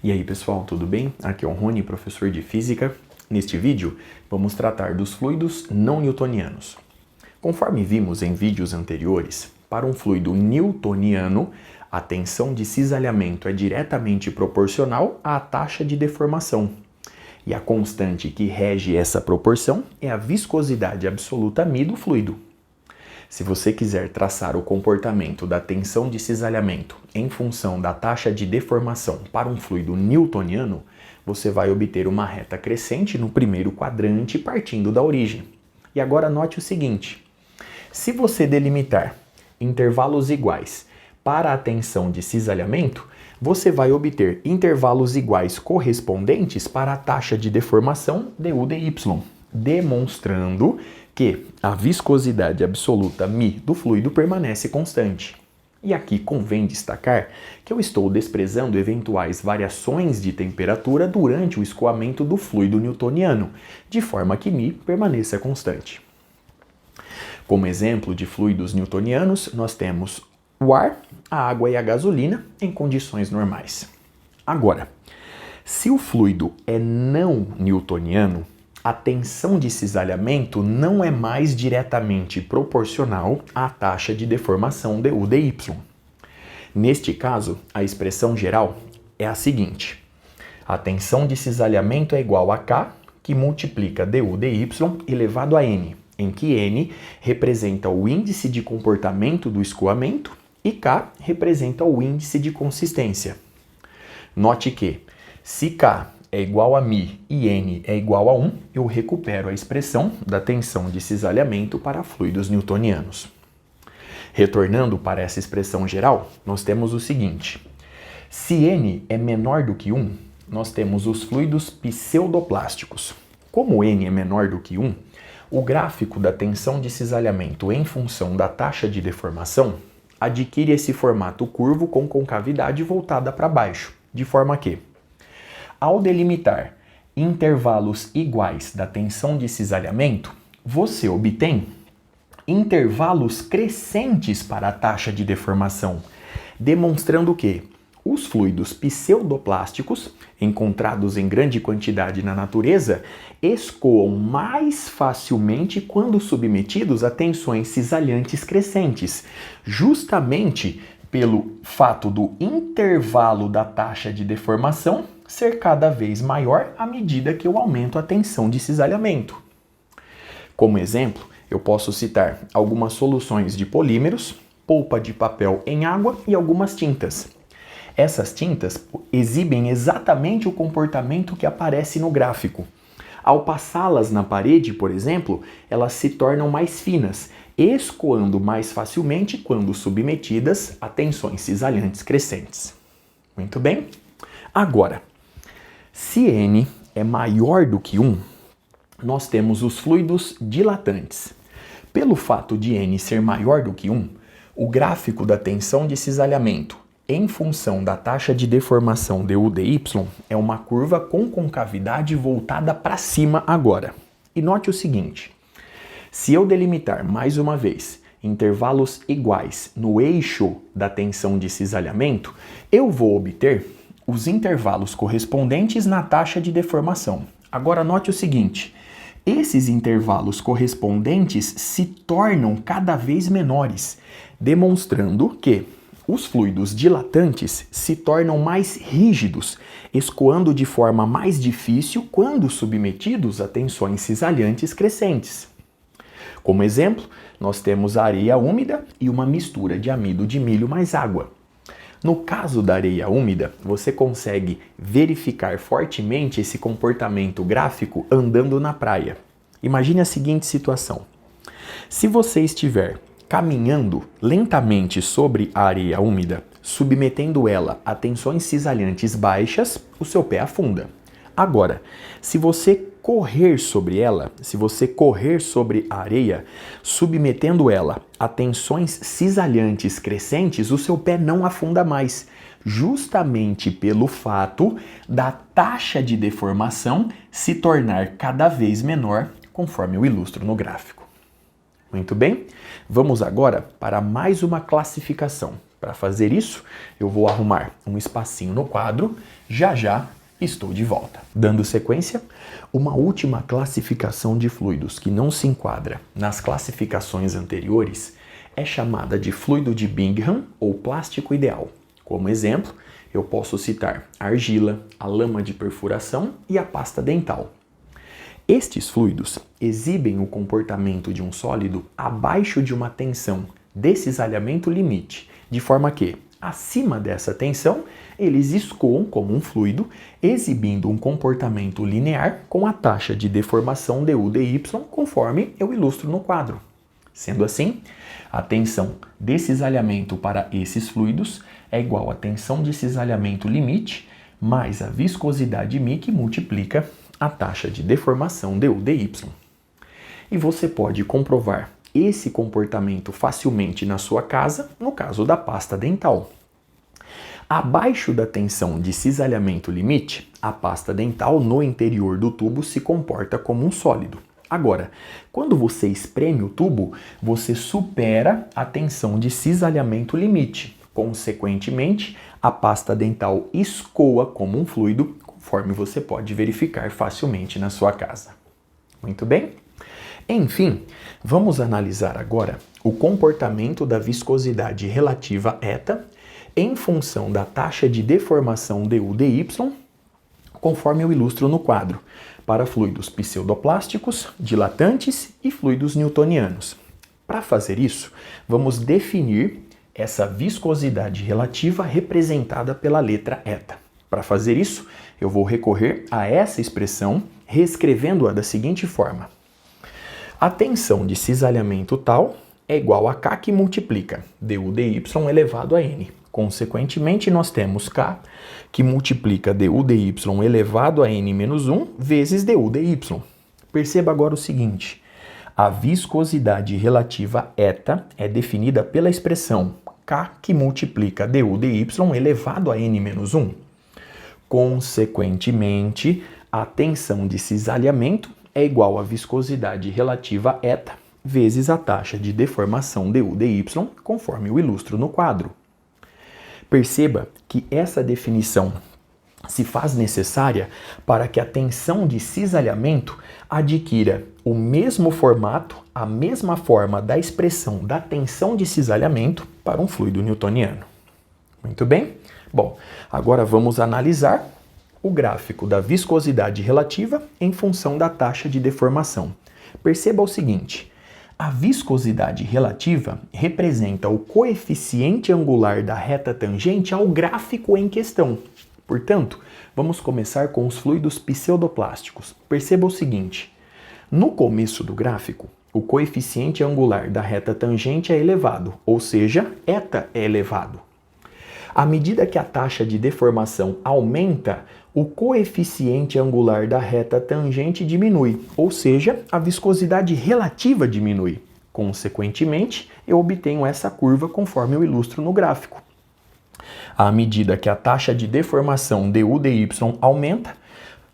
E aí pessoal, tudo bem? Aqui é o Rony, professor de Física. Neste vídeo, vamos tratar dos fluidos não newtonianos. Conforme vimos em vídeos anteriores, para um fluido newtoniano, a tensão de cisalhamento é diretamente proporcional à taxa de deformação. E a constante que rege essa proporção é a viscosidade absoluta μ do fluido. Se você quiser traçar o comportamento da tensão de cisalhamento em função da taxa de deformação para um fluido newtoniano, você vai obter uma reta crescente no primeiro quadrante partindo da origem. E agora note o seguinte: se você delimitar intervalos iguais para a tensão de cisalhamento, você vai obter intervalos iguais correspondentes para a taxa de deformação du dy, demonstrando que a viscosidade absoluta μ do fluido permanece constante. E aqui convém destacar que eu estou desprezando eventuais variações de temperatura durante o escoamento do fluido newtoniano, de forma que μ permaneça constante. Como exemplo de fluidos newtonianos, nós temos o ar, a água e a gasolina em condições normais. Agora, se o fluido é não newtoniano, a tensão de cisalhamento não é mais diretamente proporcional à taxa de deformação du dy. Neste caso, a expressão geral é a seguinte: a tensão de cisalhamento é igual a K, que multiplica du dy elevado a N, em que N representa o índice de comportamento do escoamento e K representa o índice de consistência. Note que, se K é igual a μ e N é igual a 1, eu recupero a expressão da tensão de cisalhamento para fluidos newtonianos. Retornando para essa expressão geral, nós temos o seguinte: se N é menor do que 1, nós temos os fluidos pseudoplásticos. Como N é menor do que 1, o gráfico da tensão de cisalhamento em função da taxa de deformação adquire esse formato curvo com concavidade voltada para baixo, de forma que, ao delimitar intervalos iguais da tensão de cisalhamento, você obtém intervalos crescentes para a taxa de deformação, demonstrando que os fluidos pseudoplásticos, encontrados em grande quantidade na natureza, escoam mais facilmente quando submetidos a tensões cisalhantes crescentes, justamente pelo fato do intervalo da taxa de deformação ser cada vez maior à medida que eu aumento a tensão de cisalhamento. Como exemplo, eu posso citar algumas soluções de polímeros, polpa de papel em água e algumas tintas. Essas tintas exibem exatamente o comportamento que aparece no gráfico. Ao passá-las na parede, por exemplo, elas se tornam mais finas, escoando mais facilmente quando submetidas a tensões cisalhantes crescentes. Muito bem? Agora, se N é maior do que 1, nós temos os fluidos dilatantes. Pelo fato de N ser maior do que 1, o gráfico da tensão de cisalhamento em função da taxa de deformação du dy é uma curva com concavidade voltada para cima agora. E note o seguinte: se eu delimitar mais uma vez intervalos iguais no eixo da tensão de cisalhamento, eu vou obter os intervalos correspondentes na taxa de deformação. Agora note o seguinte: esses intervalos correspondentes se tornam cada vez menores, demonstrando que os fluidos dilatantes se tornam mais rígidos, escoando de forma mais difícil quando submetidos a tensões cisalhantes crescentes. Como exemplo, nós temos a areia úmida e uma mistura de amido de milho mais água. No caso da areia úmida, você consegue verificar fortemente esse comportamento gráfico andando na praia. Imagine a seguinte situação: se você estiver caminhando lentamente sobre a areia úmida, submetendo ela a tensões cisalhantes baixas, o seu pé afunda. Agora, se você correr sobre ela, se você correr sobre a areia, submetendo ela a tensões cisalhantes crescentes, o seu pé não afunda mais, justamente pelo fato da taxa de deformação se tornar cada vez menor, conforme eu ilustro no gráfico. Muito bem? Vamos agora para mais uma classificação, Para fazer isso, eu vou arrumar um espacinho no quadro, já estou de volta. Dando sequência, uma última classificação de fluidos que não se enquadra nas classificações anteriores é chamada de fluido de Bingham ou plástico ideal. Como exemplo, eu posso citar a argila, a lama de perfuração e a pasta dental. Estes fluidos exibem o comportamento de um sólido abaixo de uma tensão de cisalhamento limite, de forma que, acima dessa tensão, eles escoam como um fluido, exibindo um comportamento linear com a taxa de deformação du/dy, conforme eu ilustro no quadro. Sendo assim, a tensão de cisalhamento para esses fluidos é igual à tensão de cisalhamento limite mais a viscosidade μ que multiplica a taxa de deformação du/dy. E você pode comprovar esse comportamento facilmente na sua casa, no caso da pasta dental. Abaixo da tensão de cisalhamento limite, a pasta dental no interior do tubo se comporta como um sólido. Agora, quando você espreme o tubo, você supera a tensão de cisalhamento limite. Consequentemente, a pasta dental escoa como um fluido, conforme você pode verificar facilmente na sua casa. Muito bem? Enfim, vamos analisar agora o comportamento da viscosidade relativa eta em função da taxa de deformação du/dy, conforme eu ilustro no quadro, para fluidos pseudoplásticos, dilatantes e fluidos newtonianos. Para fazer isso, vamos definir essa viscosidade relativa representada pela letra eta. Para fazer isso, eu vou recorrer a essa expressão, reescrevendo-a da seguinte forma. A tensão de cisalhamento tal é igual a K que multiplica du/dy elevado a N. Consequentemente, nós temos K que multiplica du/dy elevado a N-1 vezes du/dy. Perceba agora o seguinte, a viscosidade relativa eta é definida pela expressão K que multiplica du/dy elevado a N-1. Consequentemente, a tensão de cisalhamento é igual à viscosidade relativa eta vezes a taxa de deformação du/dy, conforme eu ilustro no quadro. Perceba que essa definição se faz necessária para que a tensão de cisalhamento adquira o mesmo formato, a mesma forma da expressão da tensão de cisalhamento para um fluido newtoniano. Muito bem? Bom, agora vamos analisar o gráfico da viscosidade relativa em função da taxa de deformação. Perceba o seguinte, a viscosidade relativa representa o coeficiente angular da reta tangente ao gráfico em questão. Portanto, vamos começar com os fluidos pseudoplásticos. Perceba o seguinte, no começo do gráfico, o coeficiente angular da reta tangente é elevado, ou seja, eta é elevado. À medida que a taxa de deformação aumenta, o coeficiente angular da reta tangente diminui, ou seja, a viscosidade relativa diminui. Consequentemente, eu obtenho essa curva conforme eu ilustro no gráfico. À medida que a taxa de deformação du/dy aumenta,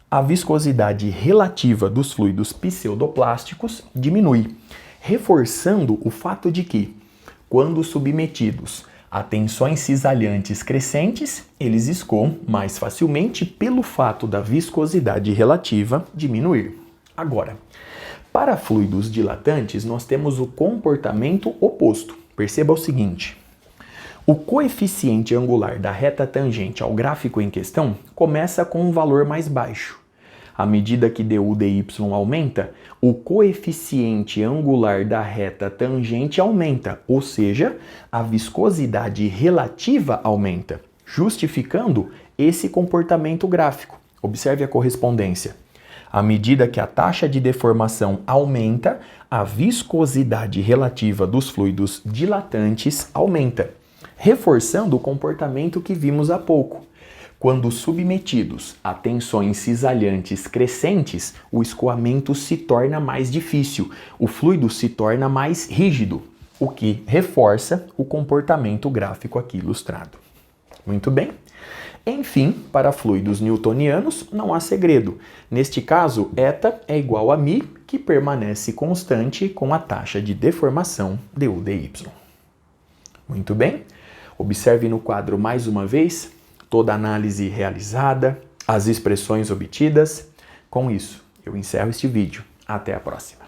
a viscosidade relativa dos fluidos pseudoplásticos diminui, reforçando o fato de que, quando submetidos a tensões cisalhantes crescentes, eles escoam mais facilmente pelo fato da viscosidade relativa diminuir. Agora, para fluidos dilatantes, nós temos o comportamento oposto. Perceba o seguinte, o coeficiente angular da reta tangente ao gráfico em questão começa com um valor mais baixo. À medida que du/dy aumenta, o coeficiente angular da reta tangente aumenta, ou seja, a viscosidade relativa aumenta, justificando esse comportamento gráfico. Observe a correspondência. À medida que a taxa de deformação aumenta, a viscosidade relativa dos fluidos dilatantes aumenta, reforçando o comportamento que vimos há pouco. Quando submetidos a tensões cisalhantes crescentes, o escoamento se torna mais difícil, o fluido se torna mais rígido, o que reforça o comportamento gráfico aqui ilustrado. Muito bem? Enfim, para fluidos newtonianos não há segredo. Neste caso, eta é igual a μ, que permanece constante com a taxa de deformação du/dy. Muito bem? Observe no quadro mais uma vez toda a análise realizada, as expressões obtidas. Com isso, eu encerro este vídeo. Até a próxima.